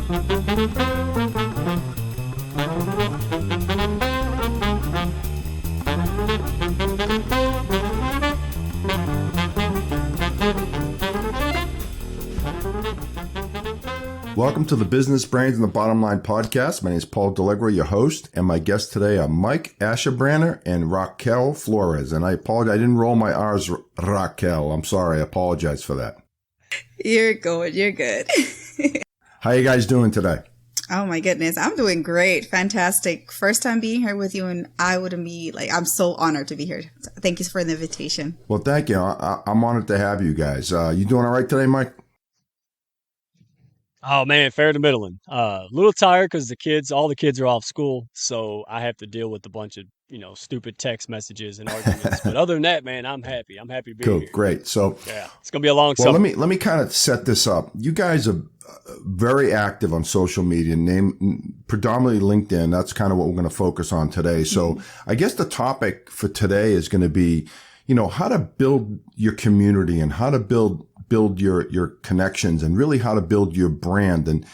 Welcome to the Business Brains and the Bottom Line podcast. My name is Paul Delegro, your host, and my guests today are Mike Ascherbrander and Raquel Flores. And I apologize, I didn't roll my R's, Raquel. I'm sorry, I apologize for that. You're good. How you guys doing today? Oh my goodness, I'm doing great. Fantastic. First time being here with you, and I wouldn't be I'm so honored to be here. So thank you for the invitation. Well, thank you. I'm honored to have you guys. You doing all right today, Mike? Oh man, fair to middling. A little tired because all the kids are off school, so I have to deal with a bunch of stupid text messages and arguments. But other than that, man, I'm happy. I'm happy to be Cool, here. great. So yeah, it's gonna be a long well, summer. let me kind of set this up. You guys are very active on social media, predominantly LinkedIn. That's kind of what we're going to focus on today. So I guess the topic for today is going to be, how to build your community and how to build your connections and really how to build your brand and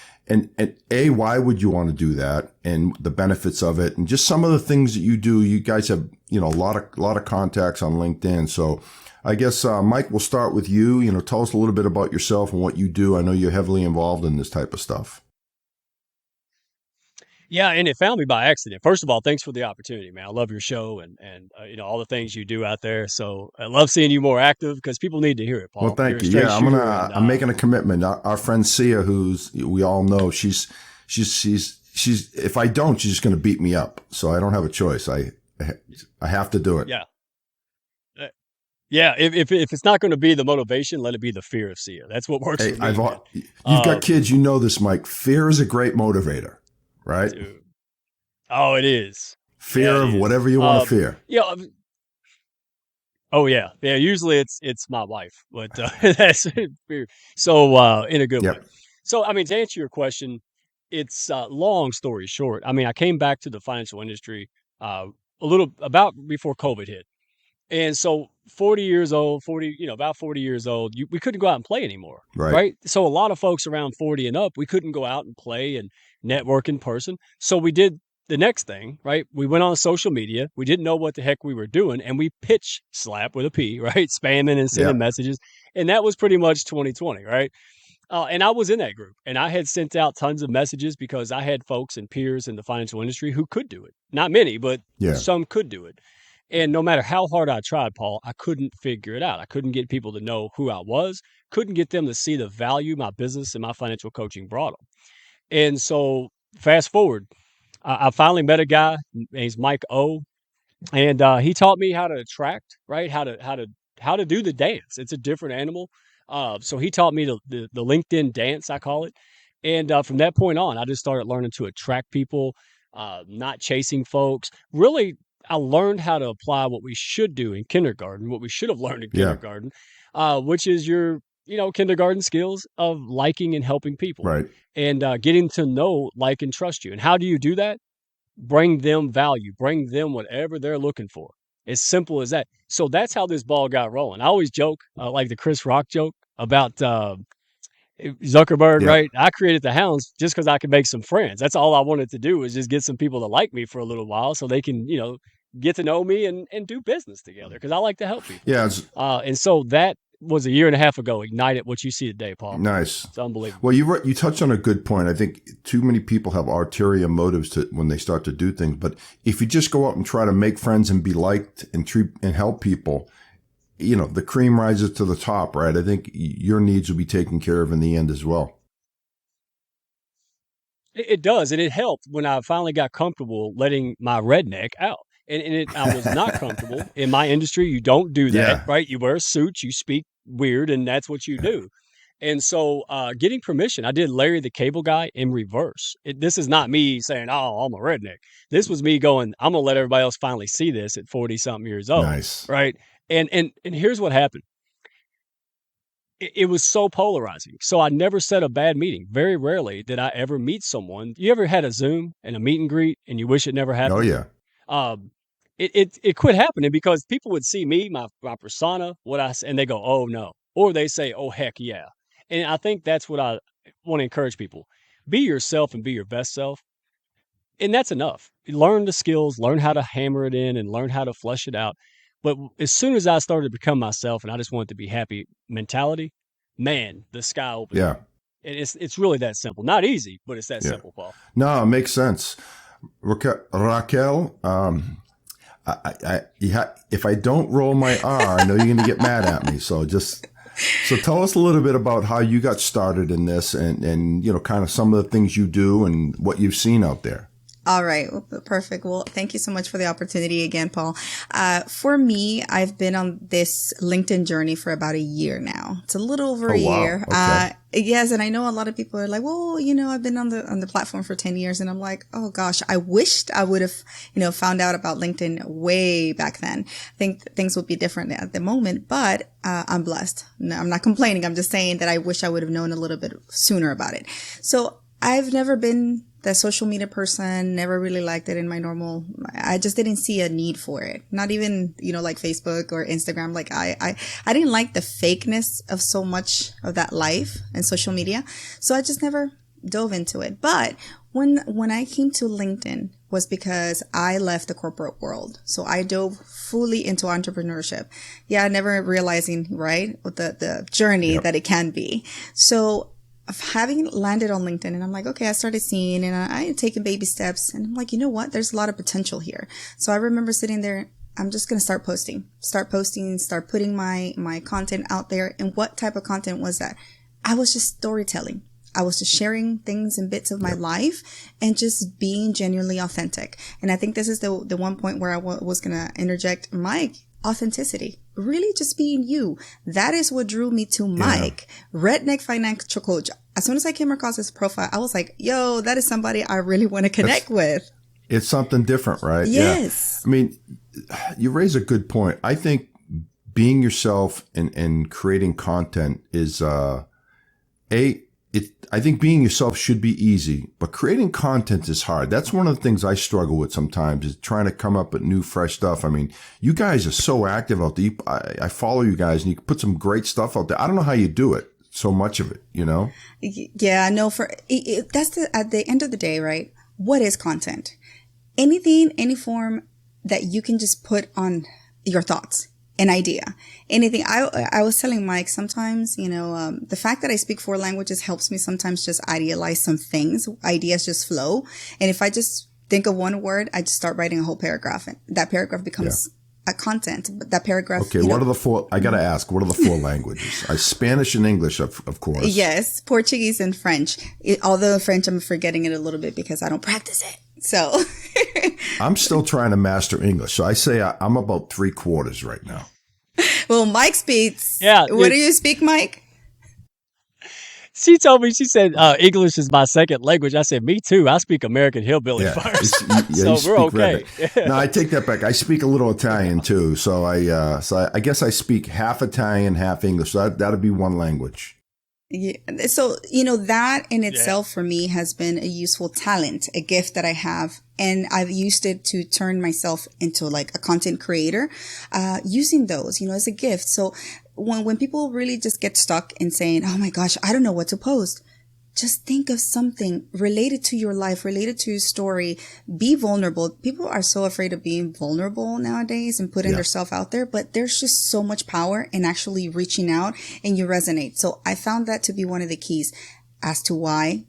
why would you want to do that and the benefits of it and just some of the things that you do. You guys have, a lot of contacts on LinkedIn. So I guess, Mike, we'll start with you. Tell us a little bit about yourself and what you do. I know you're heavily involved in this type of stuff. Yeah, and it found me by accident. First of all, thanks for the opportunity, man. I love your show and all the things you do out there. So I love seeing you more active because people need to hear it, Paul. Well, thank you. Yeah, I'm making a commitment. Our friend Sia, we all know, she's if I don't, she's just going to beat me up. So I don't have a choice. I have to do it. Yeah. Yeah, if it's not going to be the motivation, let it be the fear of Sia. That's what works for me. You've got kids, this, Mike. Fear is a great motivator, right? Dude. Oh, it is. Fear of whatever you want to fear. Yeah. Oh yeah. Yeah. Usually it's my wife, but that's fear. So in a good way. So to answer your question, it's long story short. I came back to the financial industry about before COVID hit. And so 40 years old, about 40 years old, we couldn't go out and play anymore. Right. So a lot of folks around 40 and up, we couldn't go out and play and network in person. So we did the next thing, right? We went on social media. We didn't know what the heck we were doing. And we pitch slap with a P, right? Spamming and sending messages. And that was pretty much 2020, right? And I was in that group and I had sent out tons of messages because I had folks and peers in the financial industry who could do it. Not many, but some could do it. And no matter how hard I tried, Paul, I couldn't figure it out. I couldn't get people to know who I was, couldn't get them to see the value my business and my financial coaching brought them. And so fast forward, I finally met a guy, name's Mike O, and he taught me how to attract, right? How to do the dance. It's a different animal. So he taught me the LinkedIn dance, I call it. And from that point on, I just started learning to attract people, not chasing folks. Really, I learned how to apply what we should do in kindergarten, what we should have learned in kindergarten, which is your, kindergarten skills of liking and helping people, right? And getting to know, like, and trust you. And how do you do that? Bring them value, bring them whatever they're looking for. As simple as that. So that's how this ball got rolling. I always joke, like the Chris Rock joke about Zuckerberg, right? I created the Hounds just because I could make some friends. That's all I wanted to do, was just get some people to like me for a little while so they can, get to know me and do business together, because I like to help people. Yeah. And so that was a year and a half ago, ignited what you see today, Paul. Nice. It's unbelievable. Well, you touched on a good point. I think too many people have ulterior motives when they start to do things. But if you just go out and try to make friends and be liked and treat and help people, the cream rises to the top, right? I think your needs will be taken care of in the end as well. It does. And it helped when I finally got comfortable letting my redneck out. And I was not comfortable. In my industry, you don't do that, right? You wear a suit, you speak weird, and that's what you do. And so getting permission, I did Larry the Cable Guy in reverse. This is not me saying, oh, I'm a redneck. This was me going, I'm going to let everybody else finally see this at 40-something years old. Nice. Right? And here's what happened. It was so polarizing. So I never set a bad meeting. Very rarely did I ever meet someone. You ever had a Zoom and a meet and greet and you wish it never happened? Oh, yeah. It quit happening because people would see me, my persona, and they go, oh, no. Or they say, oh, heck yeah. And I think that's what I want to encourage people. be yourself and be your best self. And that's enough. Learn the skills, learn how to hammer it in and learn how to flesh it out. But as soon as I started to become myself and I just wanted to be happy mentality, man, the sky opened Yeah. up. And it's really that simple. Not easy, but it's that Yeah. simple, Paul. No, it makes sense. Raquel, if I don't roll my R, I know you're going to get mad at me. So tell us a little bit about how you got started in this and, kind of some of the things you do and what you've seen out there. All right. Well, perfect. Well, thank you so much for the opportunity again, Paul. For me, I've been on this LinkedIn journey for about a year now. It's a little over a year. Okay. Yes. And I know a lot of people are like, well, I've been on the platform for 10 years. And I'm like, oh gosh, I wished I would have, found out about LinkedIn way back then. I think things would be different at the moment, but, I'm blessed. No, I'm not complaining. I'm just saying that I wish I would have known a little bit sooner about it. So I've never been the social media person, never really liked it I just didn't see a need for it. Not even, like Facebook or Instagram. Like I didn't like the fakeness of so much of that life and social media. So I just never dove into it. But when I came to LinkedIn was because I left the corporate world. So I dove fully into entrepreneurship. Yeah, never realizing, right, the journey that it can be. So of having landed on LinkedIn, and I'm like, okay, I started seeing and I had taken baby steps, and I'm like, you know what? There's a lot of potential here. So I remember sitting there, I'm just going to start putting my content out there. And what type of content was that? I was just storytelling. I was just sharing things and bits of my life and just being genuinely authentic. And I think this is the one point where I was going to interject Mike. Authenticity, really just being you. That is what drew me to Mike, Redneck Financial Coach. As soon as I came across his profile, I was like, yo, that is somebody I really want to connect with. It's something different, right? Yes. Yeah. I mean, you raise a good point. I think being yourself and creating content is, I think being yourself should be easy, but creating content is hard. That's one of the things I struggle with sometimes is trying to come up with new, fresh stuff. I mean, you guys are so active out there. I follow you guys and you put some great stuff out there. I don't know how you do it. So much of it, Yeah, no, that's at the end of the day, right? What is content? Anything, any form that you can just put on your thoughts. An idea, anything. I was telling Mike sometimes, the fact that I speak 4 languages helps me sometimes just idealize some things. Ideas just flow. And if I just think of one word, I just start writing a whole paragraph and that paragraph becomes a content. But that paragraph. Okay. What are the 4? I got to ask, what are the 4 languages? Spanish and English, of course. Yes. Portuguese and French. Although French, I'm forgetting it a little bit because I don't practice it. So I'm still trying to master English. So I say I'm about 3/4 right now. Well, Mike speaks. Yeah. What do you speak, Mike? She told me, she said, English is my second language. I said, me too. I speak American Hillbilly first. So we're okay. No, I take that back. I speak a little Italian too. So I guess I speak half Italian, half English. So that'd be one language. Yeah. So, that in itself for me has been a useful talent, a gift that I have. And I've used it to turn myself into like a content creator, using those, as a gift. So when people really just get stuck in saying, oh my gosh, I don't know what to post. Just think of something related to your life, related to your story. Be vulnerable. People are so afraid of being vulnerable nowadays and putting themselves out there, but there's just so much power in actually reaching out and you resonate. So I found that to be one of the keys as to why,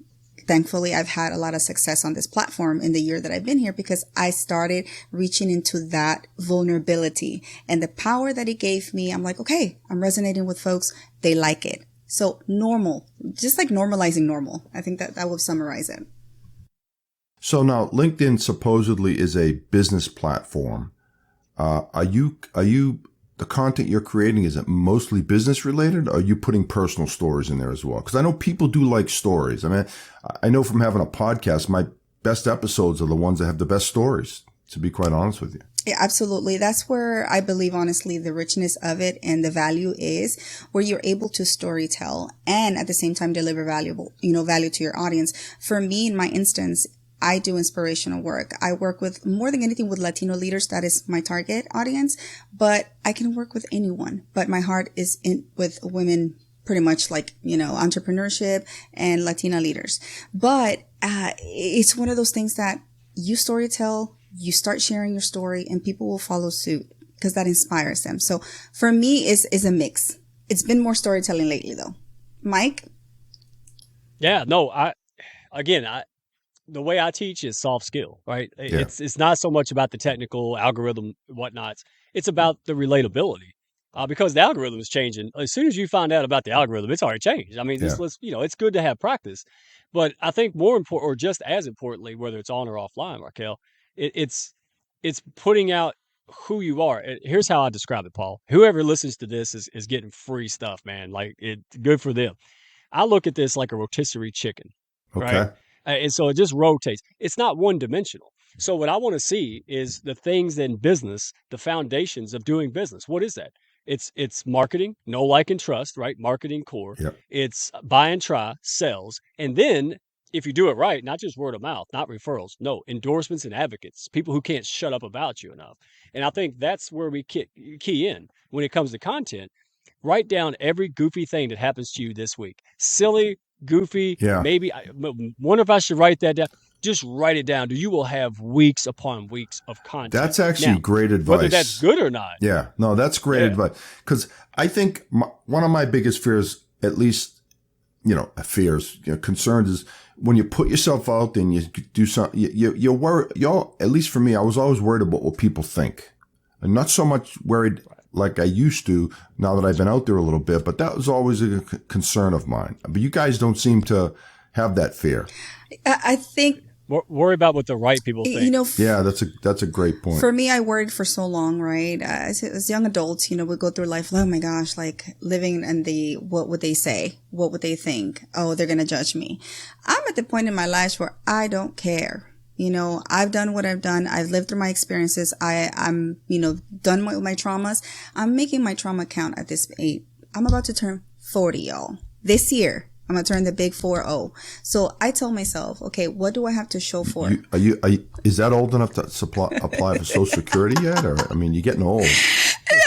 thankfully, I've had a lot of success on this platform in the year that I've been here because I started reaching into that vulnerability and the power that it gave me. I'm like, okay, I'm resonating with folks. They like it. So normal, just like normalizing normal. I think that will summarize it. So now LinkedIn supposedly is a business platform. Are you the content you're creating, is it mostly business related? Or are you putting personal stories in there as well? Because I know people do like stories. I mean, I know from having a podcast, my best episodes are the ones that have the best stories, to be quite honest with you. Yeah, absolutely. That's where I believe, honestly, the richness of it and the value is where you're able to storytell and at the same time deliver value to your audience. For me, in my instance, I do inspirational work. I work with more than anything with Latino leaders. That is my target audience, but I can work with anyone. But my heart is with women pretty much like, entrepreneurship and Latina leaders. But it's one of those things that you storytell, you start sharing your story, and people will follow suit because that inspires them. So for me, is a mix. It's been more storytelling lately, though. Mike? Yeah, no, the way I teach is soft skill, right? Yeah. It's not so much about the technical algorithm, whatnots. It's about the relatability. Because the algorithm is changing. As soon as you find out about the algorithm, it's already changed. I mean, Yeah. it's good to have practice, but I think more important, or just as importantly, whether it's on or offline, Raquel, it's putting out who you are. Here's how I describe it, Paul. Whoever listens to this is getting free stuff, man. Like, good for them. I look at this like a rotisserie chicken, right? Okay. And so it just rotates. It's not one dimensional. So what I want to see is the things in business, the foundations of doing business. What is that? It's marketing, know, like, and trust, right? Marketing core. Yep. It's buy and try, sales. And then if you do it right, not just word of mouth, not referrals, no, endorsements and advocates, people who can't shut up about you enough. And I think that's where we key in when it comes to content. Write down every goofy thing that happens to you this week. Silly, goofy, Yeah. maybe. I wonder if I should write that down. Just write it down. You will have weeks upon weeks of content. That's actually Now, great advice. whether that's good or not. Yeah, no, that's great Yeah. advice. Because I think one of my biggest fears, at least, concerns is when you put yourself out there and you do something, you're worried. At least for me, I was always worried about what people think, and not so much worried like I used to now that I've been out there a little bit. But that was always a concern of mine. But you guys don't seem to have that fear. I think, Worry about what the right people think. Yeah, that's a great point. For me, I worried for so long, right? As young adults, we go through life, oh my gosh, like living in what would they say? What would they think? Oh, they're going to judge me. I'm at the point in my life where I don't care. I've done what I've done. I've lived through my experiences. I'm done with my traumas. I'm making my trauma count at this age. I'm about to turn 40, y'all. This year. I'm going to turn the big 4-0. So I tell myself, okay, what do I have to show for it? Is that old enough to apply for Social Security yet? Or, you're getting old.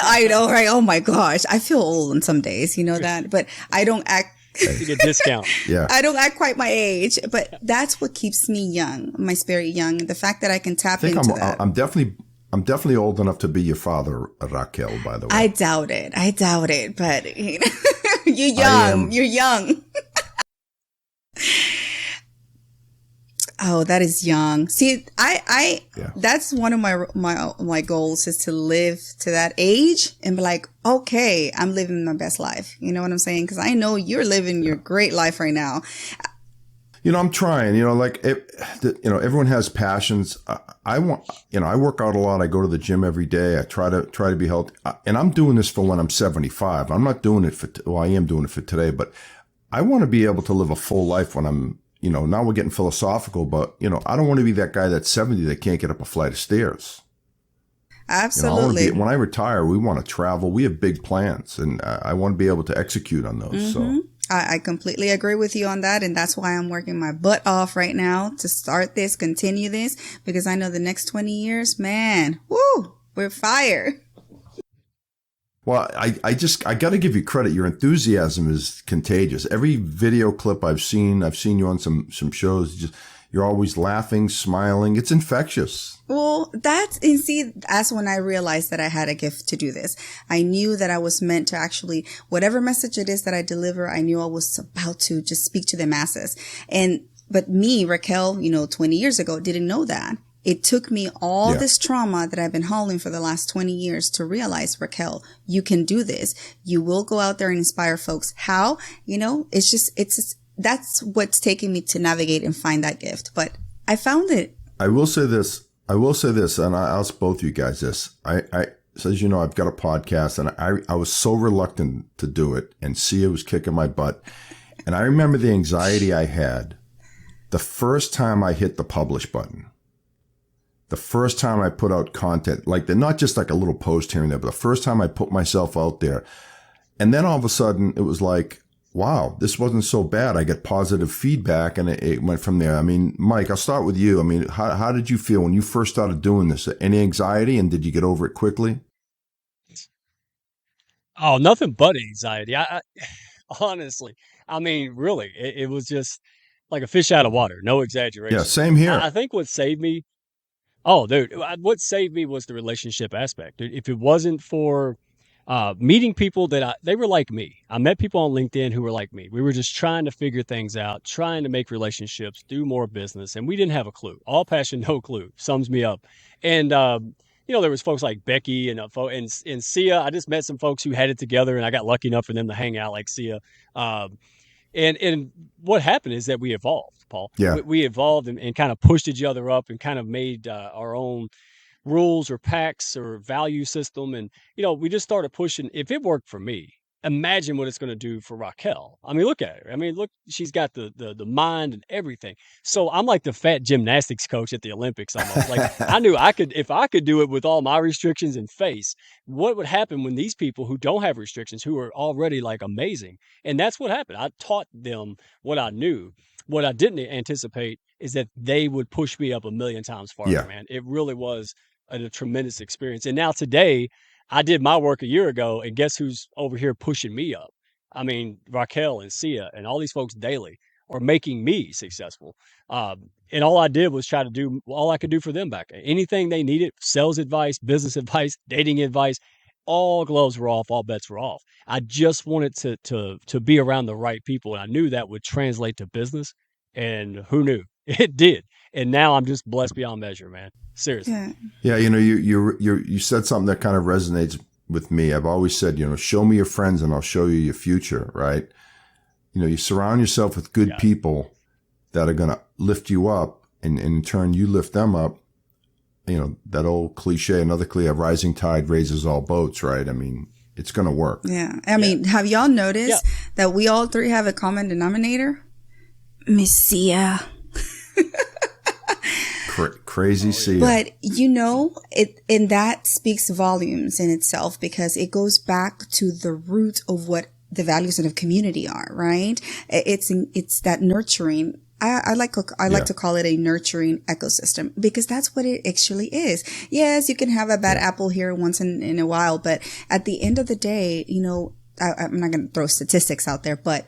I know, right? Oh my gosh. I feel old on some days, that, but I don't act. You get a discount. Yeah. I don't act quite my age, but that's what keeps me young, my spirit young. The fact that I can tap into that. I'm definitely old enough to be your father, Raquel, by the way. I doubt it, but you're young. You're young. Oh, that is young. See, that's one of my goals is to live to that age and be like, okay, I'm living my best life. You know what I'm saying? Because I know you're living your great life right now. I'm trying, everyone has passions. I work out a lot. I go to the gym every day. I try to be healthy, and I'm doing this for when I'm 75. I'm not doing it I am doing it for today, but I want to be able to live a full life when I'm, now we're getting philosophical, but I don't want to be that guy that's 70 that can't get up a flight of stairs. Absolutely. When I retire, we want to travel. We have big plans, and I want to be able to execute on those. Mm-hmm. So. I completely agree with you on that. And that's why I'm working my butt off right now to start this, continue this, because I know the next 20 years, man, woo, we're fire. Well, I got to give you credit. Your enthusiasm is contagious. Every video clip I've seen you on some shows, you're always laughing, smiling. It's infectious. Well, that's when I realized that I had a gift to do this. I knew that I was meant to actually, whatever message it is that I deliver, I knew I was about to just speak to the masses. But me, Raquel, 20 years ago, didn't know that. It took me all this trauma that I've been hauling for the last 20 years to realize, Raquel, you can do this. You will go out there and inspire folks. How? That's what's taking me to navigate and find that gift. But I found it. I will say this, and I'll ask both you guys this. So as you know, I've got a podcast, and I was so reluctant to do it, and Sia was kicking my butt. And I remember the anxiety I had the first time I hit the publish button. The first time I put out content, not just like a little post here and there, but the first time I put myself out there. And then all of a sudden it was like, wow, this wasn't so bad. I get positive feedback, and it went from there. Mike, I'll start with you. How did you feel when you first started doing this? Any anxiety, and did you get over it quickly? Oh, nothing but anxiety. honestly. I mean, really, it was just like a fish out of water, no Yeah, exaggeration. same I here. think what saved me, oh, dude, what saved me was the relationship aspect. Dude, if it wasn't for meeting people they were like me. I met people on LinkedIn who were like me. We were just trying to figure things out, trying to make relationships, do more business, and we didn't have a clue. All passion, no clue. Sums me up. And there was folks like Becky and Sia. I just met some folks who had it together, and I got lucky enough for them to hang out like Sia. Um, and what happened is that we evolved, Paul. Yeah. We evolved and kind of pushed each other up and kind of made our own rules or pacts or value system. And, we just started pushing. If it worked for me, imagine what it's going to do for Raquel. I mean, look at her. I mean, look, she's got the mind and everything. So I'm like the fat gymnastics coach at the Olympics almost. Like I knew if I could do it with all my restrictions and face, what would happen when these people who don't have restrictions, who are already like amazing. And that's what happened. I taught them what I knew. What I didn't anticipate is that they would push me up a million times farther, Yeah. man. It really was a tremendous experience. And now today, I did my work a year ago, and guess who's over here pushing me up? I mean, Raquel and Sia and all these folks daily are making me successful. And all I did was try to do all I could do for them back. Anything they needed, sales advice, business advice, dating advice, all gloves were off, all bets were off. I just wanted to be around the right people, and I knew that would translate to business. And who knew? It did. And now I'm just blessed beyond measure, man. Seriously. Yeah. Yeah. You said something that kind of resonates with me. I've always said, show me your friends and I'll show you your future. Right. You surround yourself with good people that are going to lift you up, and in turn you lift them up. That old cliche, another cliche, a rising tide raises all boats, right? I mean, it's going to work. Yeah. I mean, have y'all noticed that we all three have a common denominator? Miss Sia. Crazy Sia. But and that speaks volumes in itself, because it goes back to the root of what the values of the community are, right? It's that nurturing. I like to call it a nurturing ecosystem, because that's what it actually is. Yes, you can have a bad apple here once in a while, but at the end of the day, I'm not going to throw statistics out there, but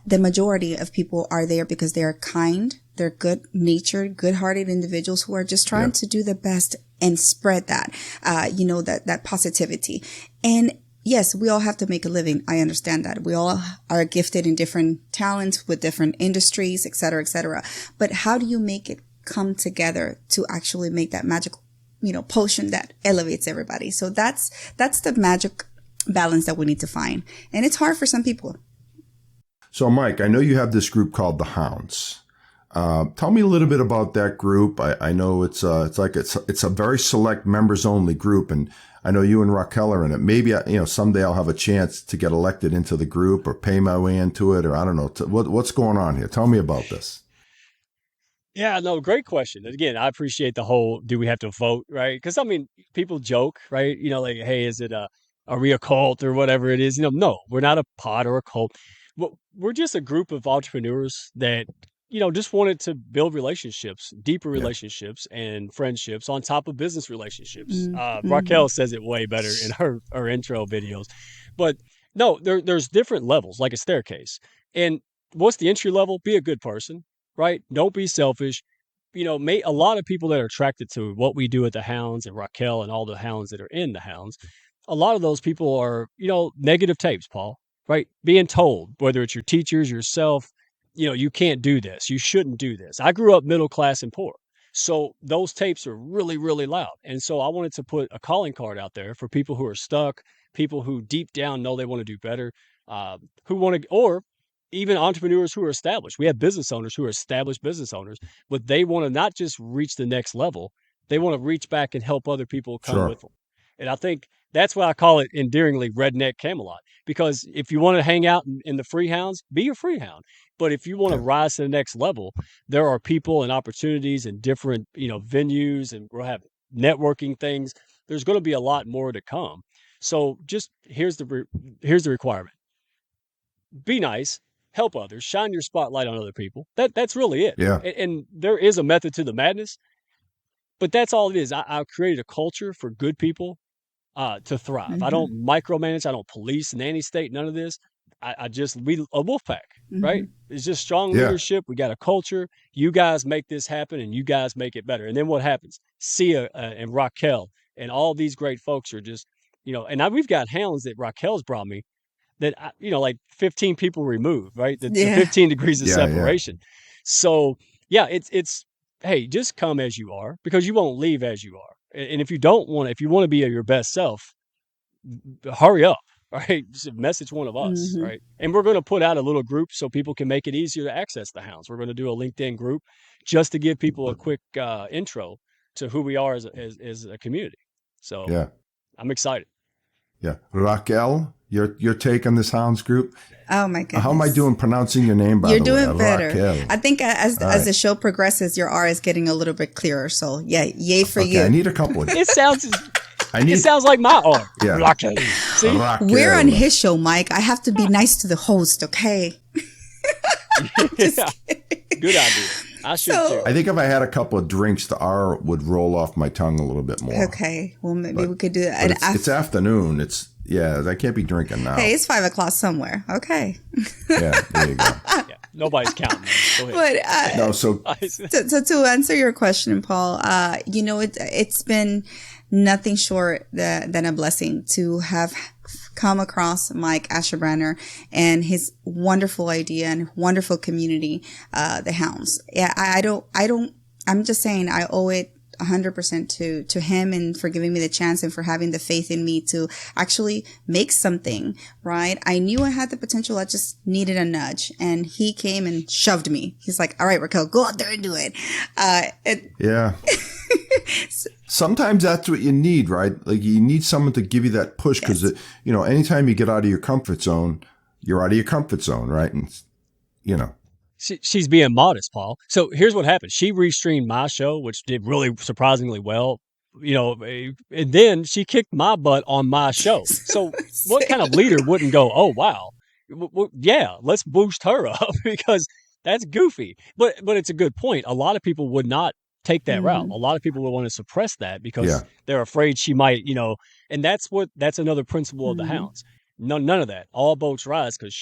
the majority of people are there because they are kind, they're good natured, good hearted individuals who are just trying to do the best and spread that, that positivity. And yes, we all have to make a living. I understand that. We all are gifted in different talents with different industries, et cetera, et cetera. But how do you make it come together to actually make that magical, potion that elevates everybody? So that's the magic balance that we need to find. And it's hard for some people. So Mike, I know you have this group called the Hounds. Tell me a little bit about that group. I know it's a very select members only group, and I know you and Raquel are in it. Maybe, someday I'll have a chance to get elected into the group or pay my way into it, or I don't know. What's going on here? Tell me about this. Yeah, no, great question. Again, I appreciate the whole, do we have to vote, right? Because, I mean, people joke, right? Like, hey, are we a cult or whatever it is? No, we're not a pod or a cult. We're just a group of entrepreneurs that, just wanted to build relationships, deeper relationships and friendships on top of business relationships. Raquel says it way better in her intro videos. But no, there's different levels, like a staircase. And what's the entry level? Be a good person, right? Don't be selfish. A lot of people that are attracted to what we do at the Hounds and Raquel and all the Hounds that are in the Hounds, a lot of those people are, negative tapes, Paul, right? Being told, whether it's your teachers, yourself, you can't do this. You shouldn't do this. I grew up middle class and poor. So those tapes are really, really loud. And so I wanted to put a calling card out there for people who are stuck, people who deep down know they want to do better, who want to, or even entrepreneurs who are established. We have business owners who are established business owners, but they want to not just reach the next level. They want to reach back and help other people come with them. And I think that's why I call it endearingly Redneck Camelot, because if you want to hang out in the Freehounds, be a Freehound. But if you want to rise to the next level, there are people and opportunities and different, venues, and we'll have networking things. There's going to be a lot more to come. So just here's the requirement. Be nice, help others, shine your spotlight on other people. That's really it. Yeah. And there is a method to the madness, but that's all it is. I created a culture for good people to thrive. I don't micromanage. I don't police, nanny state, none of this. we a wolf pack, right? It's just strong Yeah. leadership. We got a culture. You guys make this happen, and you guys make it better. And then what happens? Sia and Raquel and all these great folks are just, and we've got hounds that Raquel's brought me that like 15 people removed, right? The Yeah. 15 degrees of Yeah, separation. So yeah, it's hey, just come as you are, because you won't leave as you are. And if you want to be your best self, hurry up. Right, just message one of us, right? And we're going to put out a little group so people can make it easier to access the hounds. We're going to do a LinkedIn group just to give people a quick intro to who we are as a community. So Yeah. I'm excited. Yeah. Raquel, your take on this hounds group? Oh my goodness. How am I doing pronouncing your name, by You're the way? doing better. Raquel. I think as right. the show progresses, your R is getting a little bit clearer. So yeah, yay for Okay, you. I need a couple of It sounds it sounds like my R. Yeah. Raquel. See? Raquel. We're on his show, Mike. I have to be nice to the host, okay? Yeah. Good idea. I should too. I think if I had a couple of drinks, the R would roll off my tongue a little bit more. Okay. Well, maybe we could do that. But it's afternoon. I can't be drinking now. Hey, it's 5:00 somewhere. Okay. Yeah, there you go. Yeah, nobody's counting. Go ahead. But No, so to answer your question, Paul, it's been nothing short than a blessing to have come across Mike Asherbrenner and his wonderful idea and wonderful community, the Hounds. Yeah, I'm just saying I owe it 100% to him, and for giving me the chance and for having the faith in me to actually make something, right? I knew I had the potential. I just needed a nudge, and he came and shoved me. He's like, all right, Raquel, go out there and do it. yeah. Sometimes that's what you need, right? Like you need someone to give you that push, because, anytime you get out of your comfort zone, you're out of your comfort zone, right? And, She's being modest, Paul. So here's what happened. She restreamed my show, which did really surprisingly well, and then she kicked my butt on my show. So what kind of leader wouldn't go, oh, wow, yeah, let's boost her up, because that's goofy. But it's a good point. A lot of people would not take that route. A lot of people would want to suppress that because they're afraid she might, and that's another principle of the Hounds. None of that. All boats rise, because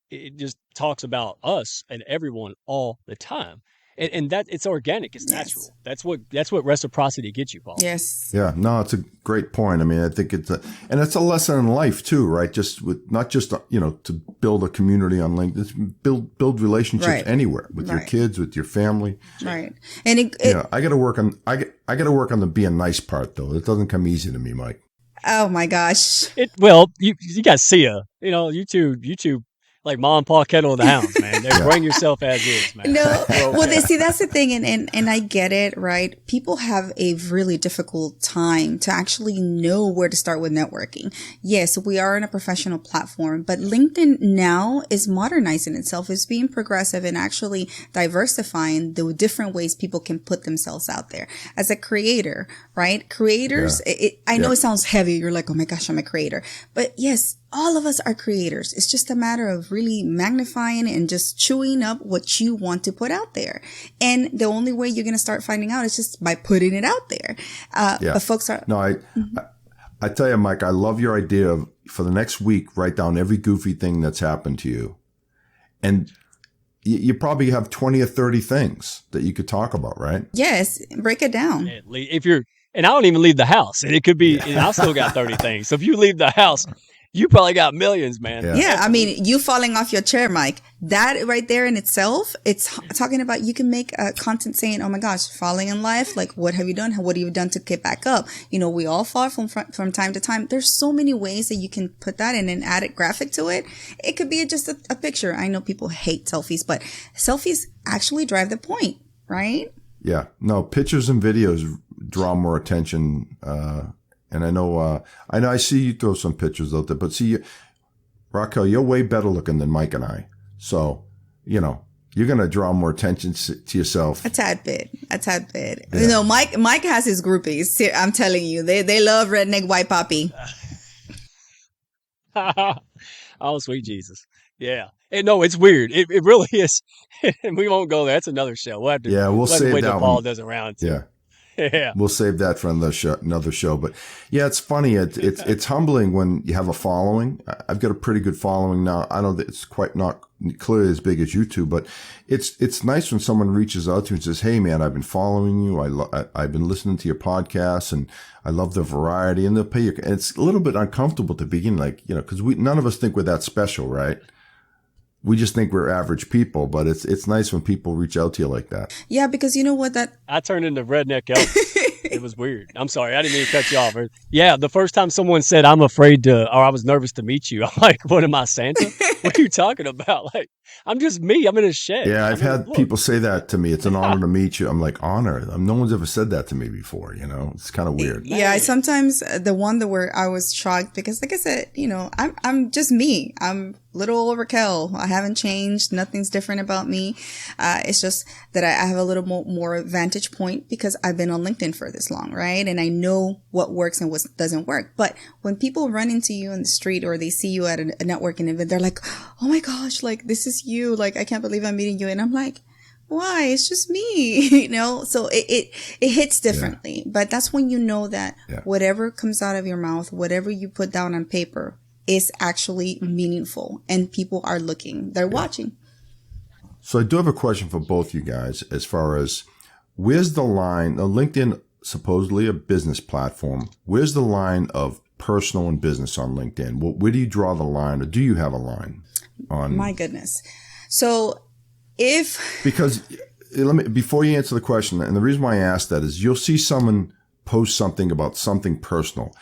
it just talks about us and everyone all the time. And that it's organic, it's natural. That's what reciprocity gets you, Paul. Yes. Yeah, no, it's a great point. I mean, I think it's a lesson in life too, right? Just not just, to build a community on LinkedIn, build relationships anywhere with your kids, with your family. Right. And I got to work on the being nice part though. It doesn't come easy to me, Mike. Oh my gosh. You guys see you two like Mom, Paul, Kettle, and the Hounds, man. They bring yourself as is, man. No, well, that's the thing, and I get it, right? People have a really difficult time to actually know where to start with networking. Yes, we are on a professional platform, but LinkedIn now is modernizing itself, is being progressive and actually diversifying the different ways people can put themselves out there. As a creator, right? Creators, I know it sounds heavy. You're like, oh my gosh, I'm a creator. But yes, all of us are creators. It's just a matter of really magnifying and just chewing up what you want to put out there. And the only way you're going to start finding out is just by putting it out there. But folks are... No, I tell you, Mike, I love your idea of, for the next week, write down every goofy thing that's happened to you. And you probably have 20 or 30 things that you could talk about, right? Yes. Break it down. And I don't even leave the house, and it could be, and I still got 30 things. So if you leave the house, you probably got millions, man. Yeah, I mean, you falling off your chair, Mike, that right there in itself, it's talking about, you can make content saying, oh my gosh, falling in life. Like, what have you done? What have you done to get back up? We all fall from time to time. There's so many ways that you can put that in and add a graphic to it. It could be just a picture. I know people hate selfies, but selfies actually drive the point, right? Yeah. No, pictures and videos draw more attention, and I know I see you throw some pictures out there, but see, Raquel, you're way better looking than Mike and I. So, you're going to draw more attention to yourself. A tad bit. Yeah. Mike has his groupies. I'm telling you, they love redneck white poppy. Oh, sweet Jesus. Yeah. And no, it's weird. It really is. And we won't go there. That's another show. We'll have to, we'll save wait that till Paul one. does a round too. Yeah. Yeah. We'll save that for another show. But yeah, it's funny. It's humbling when you have a following. I've got a pretty good following now. I know that it's quite not clearly as big as YouTube, but it's nice when someone reaches out to you and says, "Hey, man, I've been following you. I've been listening to your podcasts, and I love the variety." And they'll pay you. And it's a little bit uncomfortable to begin, like, because none of us think we're that special, right? We just think we're average people, but it's nice when people reach out to you like that. Yeah, because you know what I turned into Redneck Elvis. It was weird. I'm sorry. I didn't mean to cut you off. Yeah, the first time someone said I'm afraid to, or I was nervous to meet you, I'm like, what am I, Santa? What are you talking about? Like, I'm just me. I'm in a shed. Yeah, I've had people say that to me. It's an honor to meet you. I'm like, honor? No one's ever said that to me before, It's kind of weird. Yeah, sometimes the one that where I was shocked because, like I said, I'm just me. I'm little old Raquel. I haven't changed. Nothing's different about me. It's just that I have a little more vantage point because I've been on LinkedIn for this long, right? And I know what works and what doesn't work. But when people run into you in the street or they see you at a networking event, they're like, oh my gosh, like this is you. Like, I can't believe I'm meeting you. And I'm like, why? It's just me, So it hits differently. Yeah. But that's when you know that whatever comes out of your mouth, whatever you put down on paper is actually meaningful and people are looking, they're watching. So I do have a question for both you guys as far as where's the line? LinkedIn, supposedly a business platform. Where's the line of personal and business on LinkedIn? Where do you draw the line, or do you have a line on? My goodness. So because before you answer the question, and the reason why I ask that is you'll see someone post something about something personal,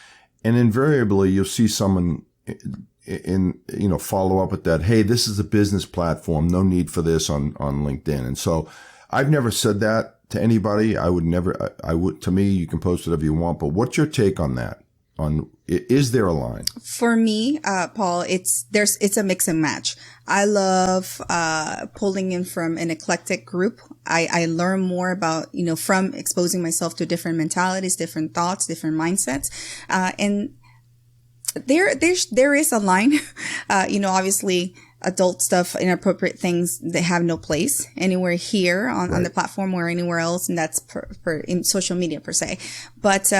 and invariably you'll see someone follow up with that. Hey, this is a business platform. No need for this on LinkedIn. And so I've never said that to anybody. To me, you can post whatever you want, but what's your take on that? Is there a line? For me, Paul, it's a mix and match. I love, pulling in from an eclectic group. I learn more about, from exposing myself to different mentalities, different thoughts, different mindsets. And there is a line, obviously adult stuff, inappropriate things that have no place anywhere here on the platform or anywhere else. And that's in social media per se. But,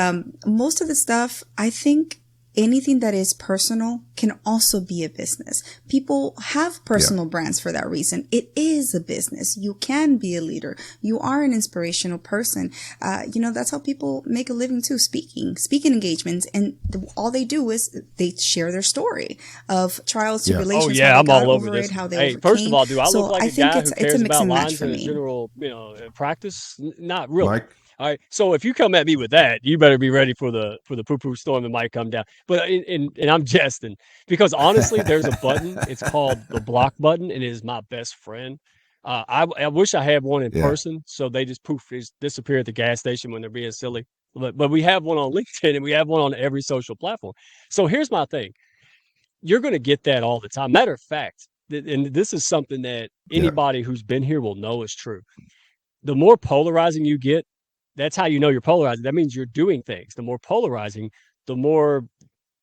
most of the stuff, I think anything that is personal can also be a business. People have personal brands for that reason. It is a business. You can be a leader. You are an inspirational person. That's how people make a living too, speaking engagements. And all they do is they share their story of trials, tribulations. Oh yeah, I'm all over this. How they overcame. First of all, do I look like a guy who cares about lines in me. General, practice? Not really. Mike? All right. So if you come at me with that, you better be ready for the poo-poo storm that might come down. But and I'm jesting because honestly, there's a button. It's called the block button, and it is my best friend. I wish I had one in person, so they just disappear at the gas station when they're being silly. But we have one on LinkedIn and we have one on every social platform. So here's my thing: you're going to get that all the time. Matter of fact, and this is something that anybody who's been here will know is true. The more polarizing you get, that's how you know you're polarizing. That means you're doing things. The more polarizing, the more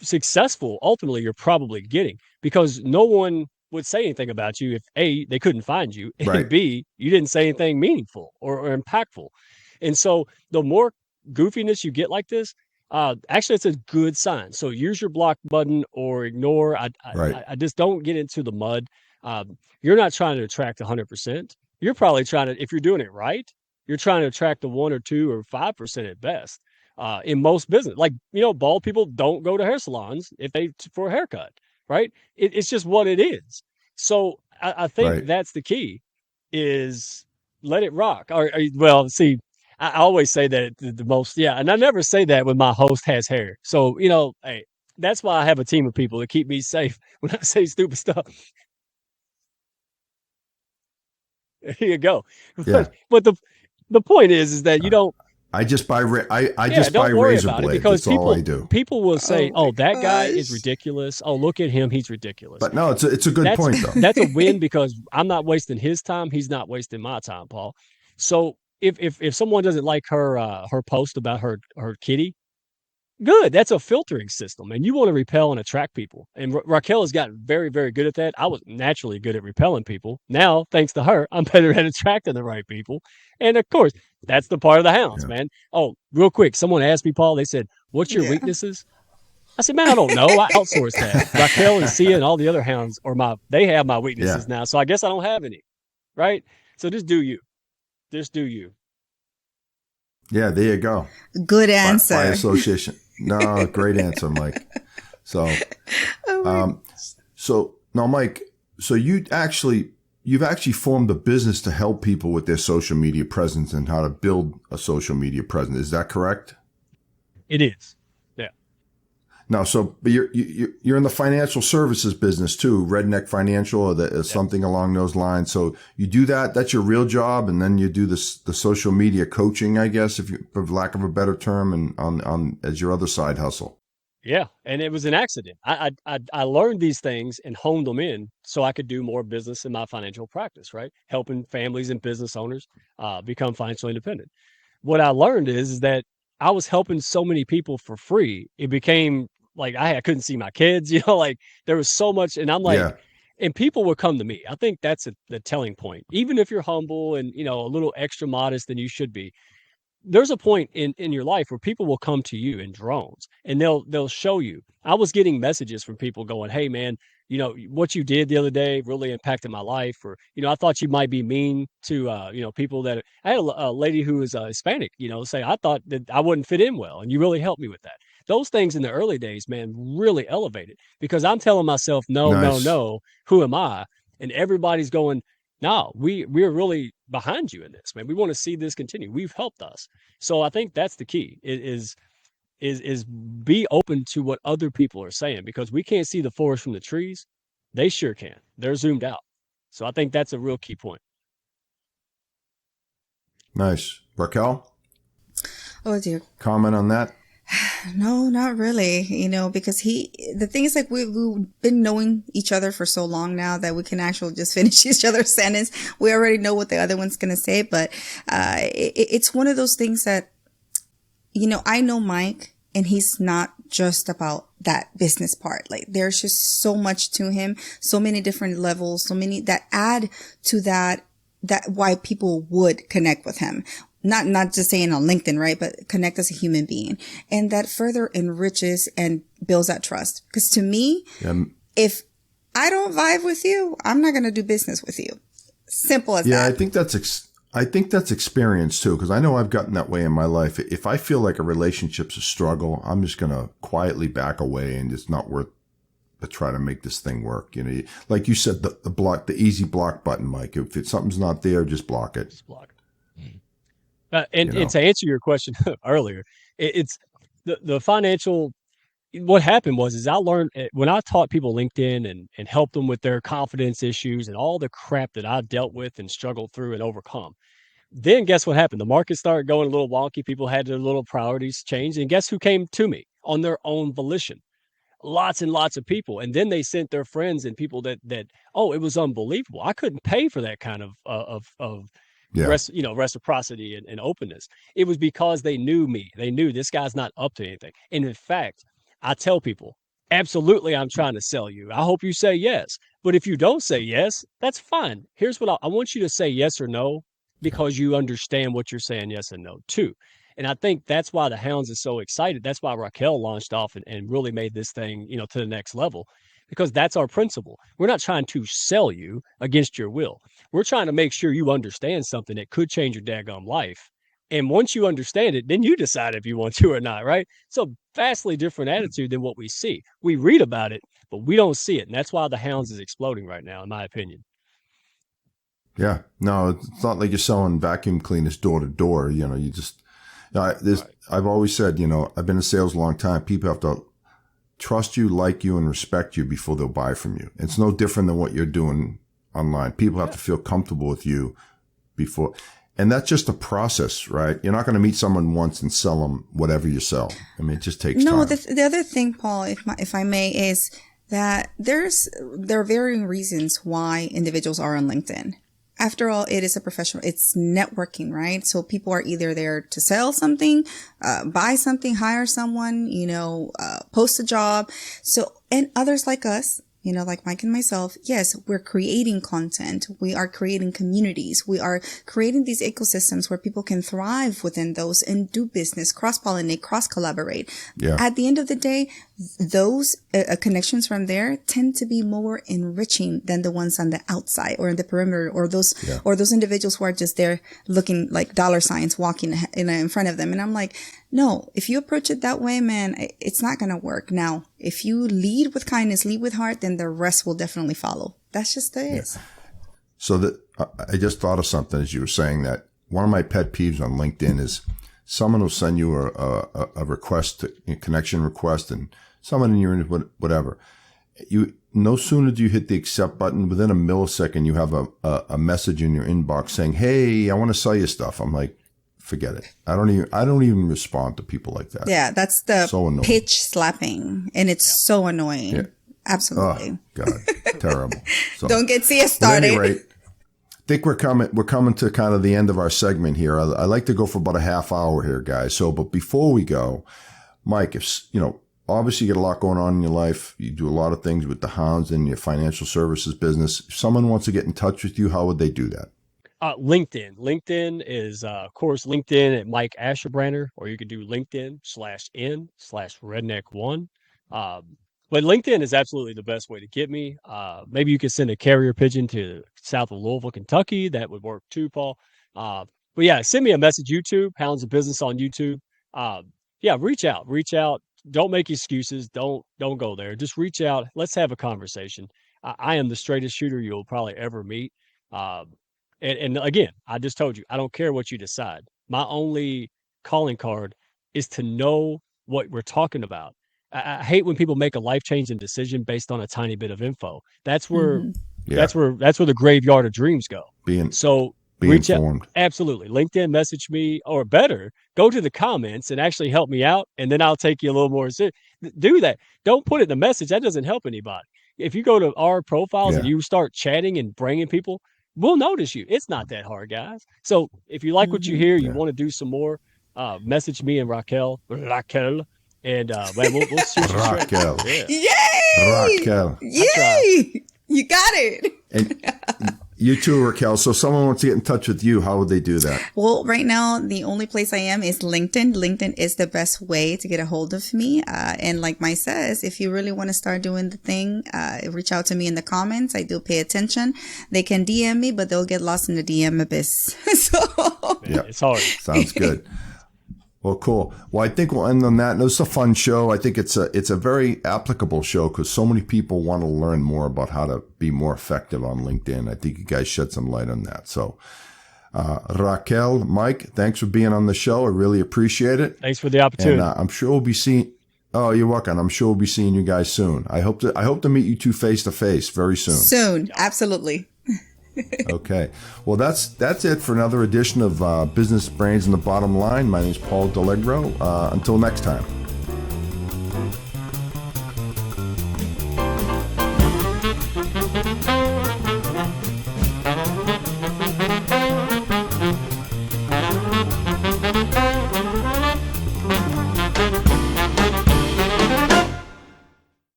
successful ultimately you're probably getting, because no one would say anything about you if A, they couldn't find you, and B, you didn't say anything meaningful or impactful. And so the more goofiness you get like this, actually it's a good sign. So use your block button or ignore. I just don't get into the mud. You're not trying to attract 100%. You're probably trying to, if you're doing it right, you're trying to attract the 1 or 2 or 5% at best. In most business, like, bald people don't go to hair salons for a haircut, right? It's just what it is. So I think that's the key, is let it rock. Well, see, I always say that the most, and I never say that when my host has hair. So, hey, that's why I have a team of people to keep me safe when I say stupid stuff. Here you go. Yeah. But the point is that you don't. I just buy buy razor blades. That's all I do. People will say, "Oh, that guy is ridiculous. Oh, look at him, he's ridiculous." But no, it's a good point though. That's a win because I'm not wasting his time. He's not wasting my time, Paul. So if someone doesn't like her post about her kitty, Good. That's a filtering system, and you want to repel and attract people. And Raquel has gotten very, very good at that. I was naturally good at repelling people. Now, thanks to her, I'm better at attracting the right people. And of course, that's the part of the hounds, Yeah. man. Oh, real quick, someone asked me, Paul. They said, "What's your Yeah. weaknesses?" I said, "Man, I don't know. I outsource that. Raquel and Sia and all the other hounds they have my Yeah. weaknesses now. So I guess I don't have any, right? So just do you. Just do you." Yeah, there you go. Good By answer. association. No, great answer, Mike. So, so now, Mike, so you've actually formed a business to help people with their social media presence and how to build a social media presence. Is that correct? It is. Yeah. No, but you're in the financial services business too, Redneck Financial, or something along those lines. So you do that. That's your real job, and then you do the social media coaching, I guess, for lack of a better term, and on as your other side hustle. Yeah, and it was an accident. I learned these things and honed them in so I could do more business in my financial practice, right? Helping families and business owners become financially independent. What I learned is that I was helping so many people for free. It became like I couldn't see my kids, like there was so much, and I'm like, Yeah, and people would come to me. I think that's the telling point. Even if you're humble and a little extra modest than you should be, there's a point in your life where people will come to you in drones and they'll show you. I was getting messages from people going, "Hey man, what you did the other day really impacted my life," or I thought you might be mean to people that I had a lady who was Hispanic, say, "I thought that I wouldn't fit in well, and you really helped me with that." Those things in the early days, man, really elevated because I'm telling myself, no, no, nice. no, who am I? And everybody's going, "No, we're really behind you in this, man. We want to see this continue. We've helped us." So I think that's the key is be open to what other people are saying because we can't see the forest from the trees. They sure can. They're zoomed out. So I think that's a real key point. Nice. Raquel, Oh dear. comment on that? No, not really. Because the thing is like we've been knowing each other for so long now that we can actually just finish each other's sentence. We already know what the other one's going to say, but, it's one of those things that, I know Mike and he's not just about that business part. Like there's just so much to him, so many different levels, so many that add to that why people would connect with him. Not just saying on LinkedIn, right? But connect as a human being. And that further enriches and builds that trust. Because to me, if I don't vibe with you, I'm not going to do business with you. Simple as that. Yeah, I think that's experience too, because I know I've gotten that way in my life. If I feel like a relationship's a struggle, I'm just going to quietly back away and it's not worth to try to make this thing work. Like you said, the easy block button, Mike. If something's not there, just block it. Just block. And to answer your question earlier, it's the financial. What happened was I learned when I taught people LinkedIn and helped them with their confidence issues and all the crap that I dealt with and struggled through and overcome. Then guess what happened? The market started going a little wonky. People had their little priorities change. And guess who came to me on their own volition? Lots and lots of people. And then they sent their friends and people that it was unbelievable. I couldn't pay for that kind of Yeah. reciprocity and openness. It was because they knew me. They knew this guy's not up to anything. And in fact, I tell people, absolutely, I'm trying to sell you. I hope you say yes. But if you don't say yes, that's fine. Here's what I want you to say yes or no because you understand what you're saying yes and no to. And I think that's why the Hounds is so excited. That's why Raquel launched off and really made this thing, to the next level because that's our principle. We're not trying to sell you against your will. We're trying to make sure you understand something that could change your daggum life. And once you understand it, then you decide if you want to or not, right? So vastly different attitude than what we see. We read about it, but we don't see it. And that's why the Hounds is exploding right now, in my opinion. Yeah. No, it's not like you're selling vacuum cleaners door to door. You just, Right. I've always said, I've been in sales a long time. People have to trust you, like you, and respect you before they'll buy from you. It's no different than what you're doing online. People have to feel comfortable with you before. And that's just a process, right? You're not going to meet someone once and sell them whatever you sell. I mean, it just takes time. No, the other thing, Paul, if I may, is that there are varying reasons why individuals are on LinkedIn. after all, it is a professional, it's networking, right? So people are either there to sell something, buy something, hire someone, post a job. So, and others like us, like Mike and myself, yes, we're creating content. We are creating communities. We are creating these ecosystems where people can thrive within those and do business, cross-pollinate, cross-collaborate. Yeah. At the end of the day, those connections from there tend to be more enriching than the ones on the outside or in the perimeter, or those individuals who are just there looking like dollar signs walking in front of them. And I'm like, no, if you approach it that way, man, it's not going to work. Now, if you lead with kindness, lead with heart, then the rest will definitely follow. That's just it is. So I just thought of something as you were saying that. One of my pet peeves on LinkedIn is someone will send you a request, a connection request, and someone in your whatever. No sooner do you hit the accept button, within a millisecond you have a message in your inbox saying, "Hey, I want to sell you stuff." I'm like, forget it. I don't even respond to people like that. Yeah, that's the pitch slapping, and it's so annoying. Yeah. Absolutely. Oh, God, terrible. So, don't get CS started. At any rate, I think we're coming to kind of the end of our segment here. I like to go for about a half hour here, guys. So, but before we go, Mike, if obviously you get a lot going on in your life. You do a lot of things with the Hounds and your financial services business. If someone wants to get in touch with you, how would they do that? LinkedIn. LinkedIn is, of course, LinkedIn at Mike Asherbrander, or you could do LinkedIn/n/redneck1. But LinkedIn is absolutely the best way to get me. Maybe you could send a carrier pigeon to south of Louisville, Kentucky. That would work too, Paul. But yeah, send me a message. YouTube, Hounds of Business on YouTube. Reach out. Don't make excuses. Don't go there. Just reach out. Let's have a conversation. I am the straightest shooter you'll probably ever meet. And again, I just told you, I don't care what you decide. My only calling card is to know what we're talking about. I hate when people make a life-changing decision based on a tiny bit of info. That's where that's where the graveyard of dreams go. Be reach informed. Out. Absolutely. LinkedIn, message me, or better, go to the comments and actually help me out, and then I'll take you a little more. Do that. Don't put it in the message. That doesn't help anybody. If you go to our profiles and you start chatting and bringing people, we'll notice you. It's not that hard, guys. So if you like what you hear, you want to do some more, message me and Raquel, and man, we'll shoot you Raquel. straight. Yeah. Yay! Raquel. Yay! You got it. And you too, Raquel. So if someone wants to get in touch with you, how would they do that? Well, right now, the only place I am is LinkedIn. LinkedIn is the best way to get a hold of me. And like Mike says, if you really want to start doing the thing, reach out to me in the comments. I do pay attention. They can DM me, but they'll get lost in the DM abyss. It's hard. Sounds good. Well, cool. Well, I think we'll end on that. It's a fun show. I think it's a very applicable show because so many people want to learn more about how to be more effective on LinkedIn. I think you guys shed some light on that. So, Raquel, Mike, thanks for being on the show. I really appreciate it. Thanks for the opportunity. And I'm sure we'll be seeing. Oh, you're welcome. I'm sure we'll be seeing you guys soon. I hope to meet you two face to face very soon. Soon, absolutely. Okay. Well, that's it for another edition of Business Brains and the Bottom Line. My name is Paul Delegro. Until next time.